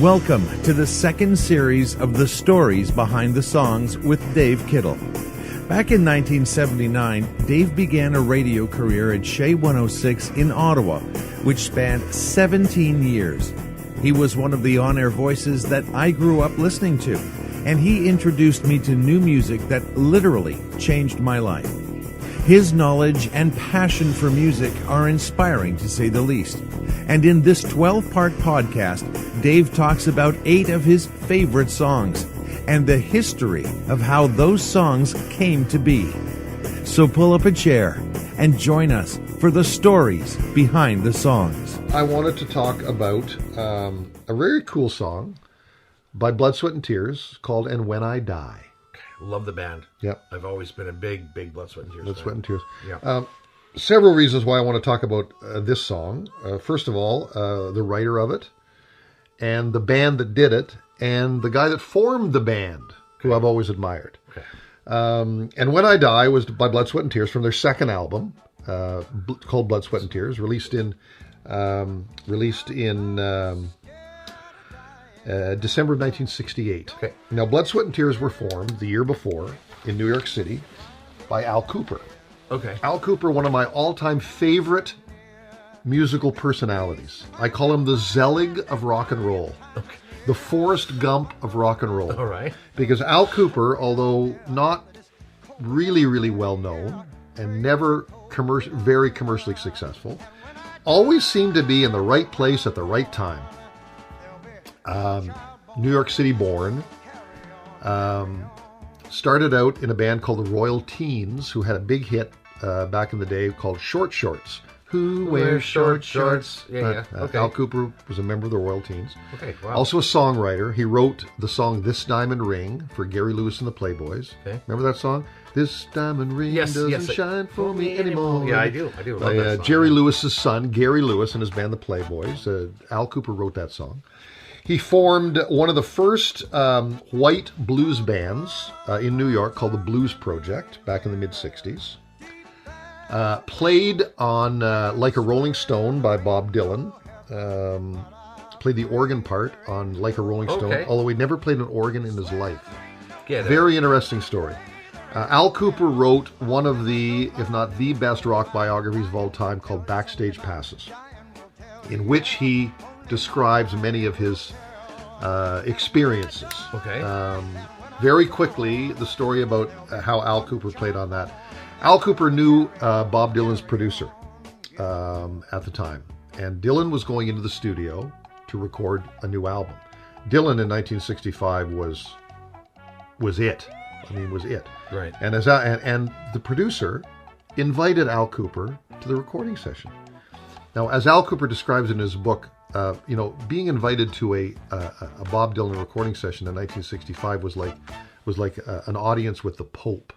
Welcome to the second series of the stories behind the songs with Dave Kittle. Back in 1979, Dave began a radio career at CHEZ 106 in Ottawa, which spanned 17 years. He was one of the on-air voices that I grew up listening to, and he introduced me to new music that literally changed my life. His knowledge and passion for music are inspiring, to say the least. And in this 12-part podcast, Dave talks about 8 of his favorite songs and the history of how those songs came to be. So pull up a chair and join us for the stories behind the songs. I wanted to talk about a very cool song by Blood, Sweat and Tears called And When I Die. Love the band. Yep. I've always been a big Blood, Sweat and Tears Blood, fan. Sweat and Tears. Yeah. Several reasons why I want to talk about this song. First of all, the writer of it, and the band that did it, and the guy that formed the band, who I've always admired. Okay. And When I Die was by Blood, Sweat and Tears from their second album, called Blood, Sweat and Tears, released in December of 1968. Okay. Now, Blood, Sweat and Tears were formed the year before in New York City by Al Kooper. Okay. Al Kooper, one of my all-time favorite musical personalities. I call him the Zelig of rock and roll. Okay. The Forrest Gump of rock and roll. All right. Because Al Kooper, although not really well known and never very commercially successful, always seemed to be in the right place at the right time. New York City born. Started out in a band called the Royal Teens, who had a big hit back in the day called Short Shorts. Who wears short shorts? Yeah. Okay. Al Kooper was a member of the Royal Teens. Okay, wow. Also a songwriter. He wrote the song This Diamond Ring for Gary Lewis and the Playboys. Okay. Remember that song? This diamond ring doesn't shine for me anymore. Yeah, I do. Love that song. Jerry Lewis's son, Gary Lewis, and his band, the Playboys. Al Kooper wrote that song. He formed one of the first white blues bands in New York called the Blues Project back in the mid-'60s. Played on Like a Rolling Stone by Bob Dylan. Played the organ part on Like a Rolling Stone, although he never played an organ in his life. Very interesting story. Al Kooper wrote one of the, if not the best rock biographies of all time called Backstage Passes, in which he describes many of his experiences. Okay. Very quickly, the story about how Al Kooper played on that. Al Kooper knew Bob Dylan's producer at the time, and Dylan was going into the studio to record a new album. Dylan in 1965 was it. I mean, was it. Right. And and the producer invited Al Kooper to the recording session. Now, as Al Kooper describes in his book, being invited to a Bob Dylan recording session in 1965 was like an audience with the Pope.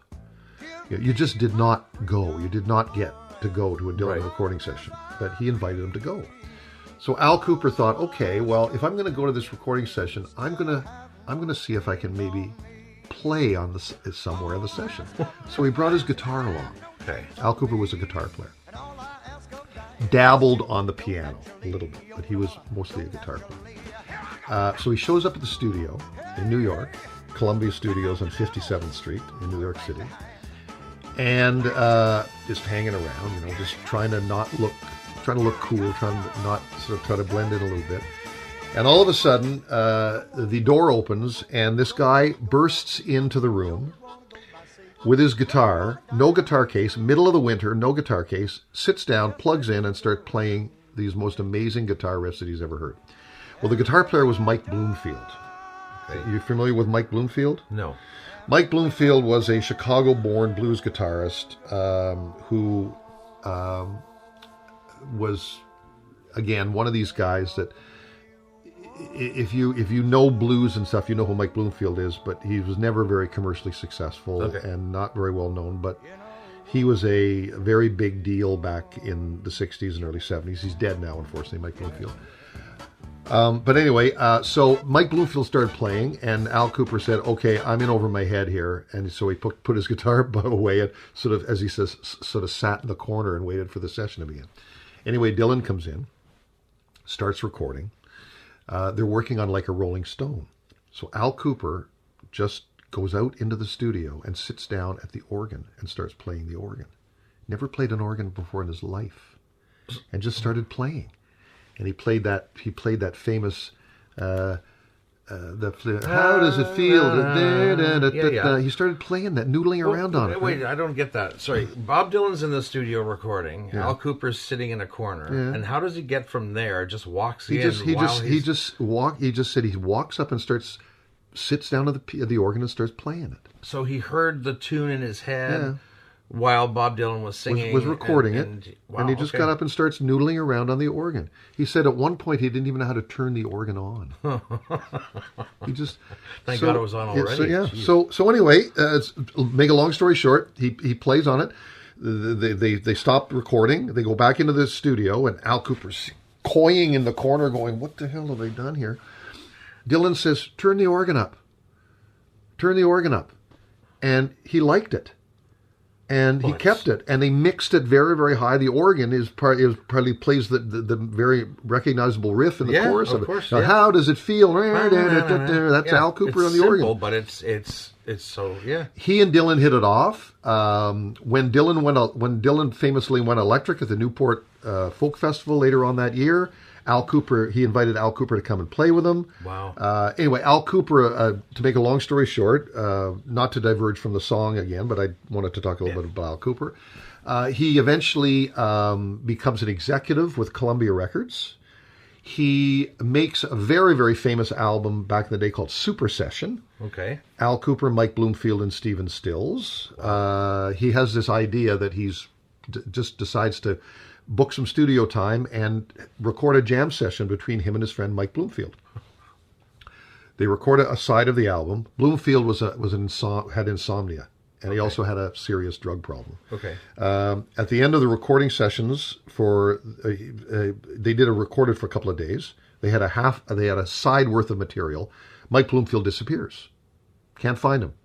You just did not go. You did not get to go to a Dylan recording session, but he invited him to go. So Al Kooper thought, okay, well, if I'm going to go to this recording session, I'm going to see if I can maybe play on somewhere in the session. So he brought his guitar along. Okay. Al Kooper was a guitar player. Dabbled on the piano a little bit, but he was mostly a guitar player. So he shows up at the studio in New York, Columbia Studios on 57th Street in New York City, and just hanging around, just trying to look cool, trying to blend in a little bit. And all of a sudden, the door opens, and this guy bursts into the room with his guitar, no guitar case, middle of the winter, no guitar case, sits down, plugs in, and starts playing these most amazing guitar riffs that he's ever heard. Well, the guitar player was Mike Bloomfield. Okay. You familiar with Mike Bloomfield? No. Mike Bloomfield was a Chicago-born blues guitarist who was, again, one of these guys that, if you know blues and stuff, you know who Mike Bloomfield is, but he was never very commercially successful and not very well known, but he was a very big deal back in the 60s and early 70s. He's dead now, unfortunately, Mike Bloomfield. But anyway, so Mike Bloomfield started playing, and Al Kooper said, okay, I'm in over my head here. And so he put his guitar away and sort of, as he says, sort of sat in the corner and waited for the session to begin. Anyway, Dylan comes in, starts recording. They're working on Like a Rolling Stone. So Al Kooper just goes out into the studio and sits down at the organ and starts playing the organ. Never played an organ before in his life, and just started playing. And he played that famous how does it feel? He started playing that, noodling around on it. Wait, I don't get that. Sorry, Bob Dylan's in the studio recording. Yeah. Al Cooper's sitting in a corner, and how does he get from there? Just walks in. He walks up and sits down at the organ and starts playing it. So he heard the tune in his head. While Bob Dylan was singing. Was recording it. And he just got up and starts noodling around on the organ. He said at one point he didn't even know how to turn the organ on. He just... Thank God it was on already. So anyway, make a long story short, he plays on it. They stop recording. They go back into the studio, and Al Cooper's coying in the corner going, what the hell have they done here? Dylan says, turn the organ up. Turn the organ up. And he liked it. And he kept it, and they mixed it very, very high. The organ probably plays the very recognizable riff in the chorus of it. Course, now, how does it feel? That's Al Cooper on the organ. Simple, but it's so He and Dylan hit it off. When Dylan famously went electric at the Newport Folk Festival later on that year, he invited Al Kooper to come and play with him. Wow. Anyway, Al Kooper, to make a long story short, not to diverge from the song again, but I wanted to talk a little bit about Al Kooper. He eventually becomes an executive with Columbia Records. He makes a very, very famous album back in the day called Super Session. Okay. Al Kooper, Mike Bloomfield, and Stephen Stills. He has this idea that he's just decides to book some studio time and record a jam session between him and his friend Mike Bloomfield. They record a side of the album. Bloomfield had insomnia, and he also had a serious drug problem. Okay. At the end of the recording sessions, they did a recorded for a couple of days. They had a side worth of material. Mike Bloomfield disappears. Can't find him.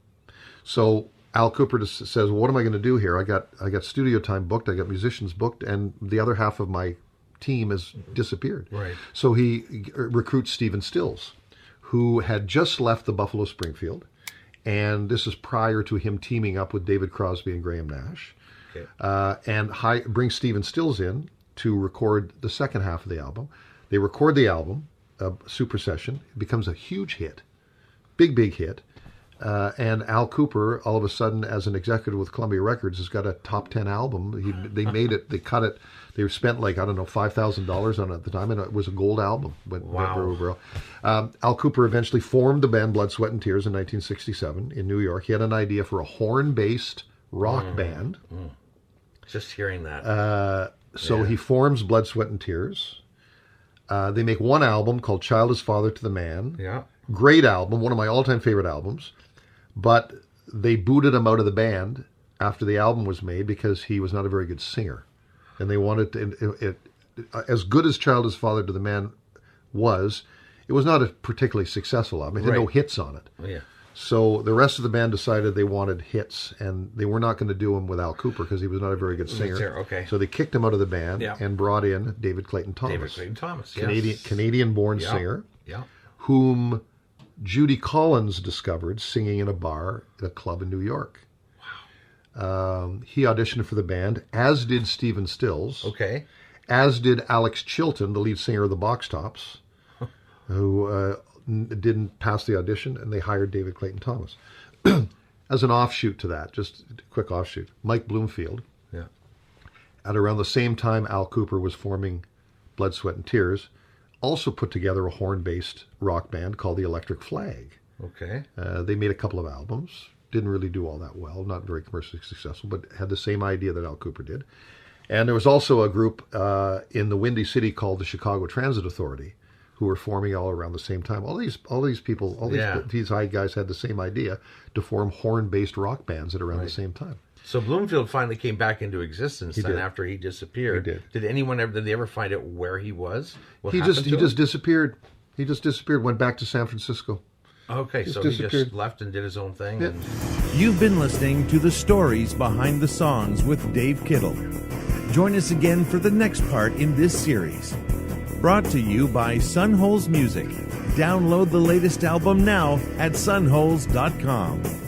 So Al Kooper just says, well, what am I going to do here? I got studio time booked, I got musicians booked, and the other half of my team has disappeared. Right. So he recruits Stephen Stills, who had just left the Buffalo Springfield, and this is prior to him teaming up with David Crosby and Graham Nash, and brings Stephen Stills in to record the second half of the album. They record the album, Super Session. It becomes a huge hit, big hit. And Al Kooper, all of a sudden, as an executive with Columbia Records, has got a top 10 album. They made it, they cut it, they spent $5,000 on it at the time, and it was a gold album. Wow. Al Kooper eventually formed the band Blood, Sweat and Tears in 1967 in New York. He had an idea for a horn-based rock band. Just hearing that. So he forms Blood, Sweat and Tears. They make one album called Child is Father to the Man. Yeah. Great album, one of my all-time favorite albums. But they booted him out of the band after the album was made because he was not a very good singer. And they wanted to, as good as Child is Father to the Man was, it was not a particularly successful album. It had no hits on it. Oh, yeah. So the rest of the band decided they wanted hits, and they were not going to do them with Al Kooper because he was not a very good singer. Okay. So they kicked him out of the band and brought in David Clayton Thomas. David Clayton Thomas, yes. Canadian-born singer, whom Judy Collins discovered singing in a bar at a club in New York. Wow. He auditioned for the band, as did Stephen Stills. Okay. As did Alex Chilton, the lead singer of the Box Tops, who didn't pass the audition, and they hired David Clayton Thomas. As an offshoot to that, just a quick offshoot, Mike Bloomfield, at around the same time Al Kooper was forming Blood, Sweat and Tears, also put together a horn-based rock band called the Electric Flag. Okay. They made a couple of albums. Didn't really do all that well. Not very commercially successful, but had the same idea that Al Kooper did. And there was also a group in the Windy City called the Chicago Transit Authority, who were forming all around the same time. All these high guys had the same idea to form horn-based rock bands at around the same time. So Bloomfield finally came back into existence after he disappeared. He did. Did they ever find out where he was? He just disappeared. He just disappeared, went back to San Francisco. Okay, so he just left and did his own thing. Yeah. You've been listening to the stories behind the songs with Dave Kittle. Join us again for the next part in this series. Brought to you by Sunholes Music. Download the latest album now at sunholes.com.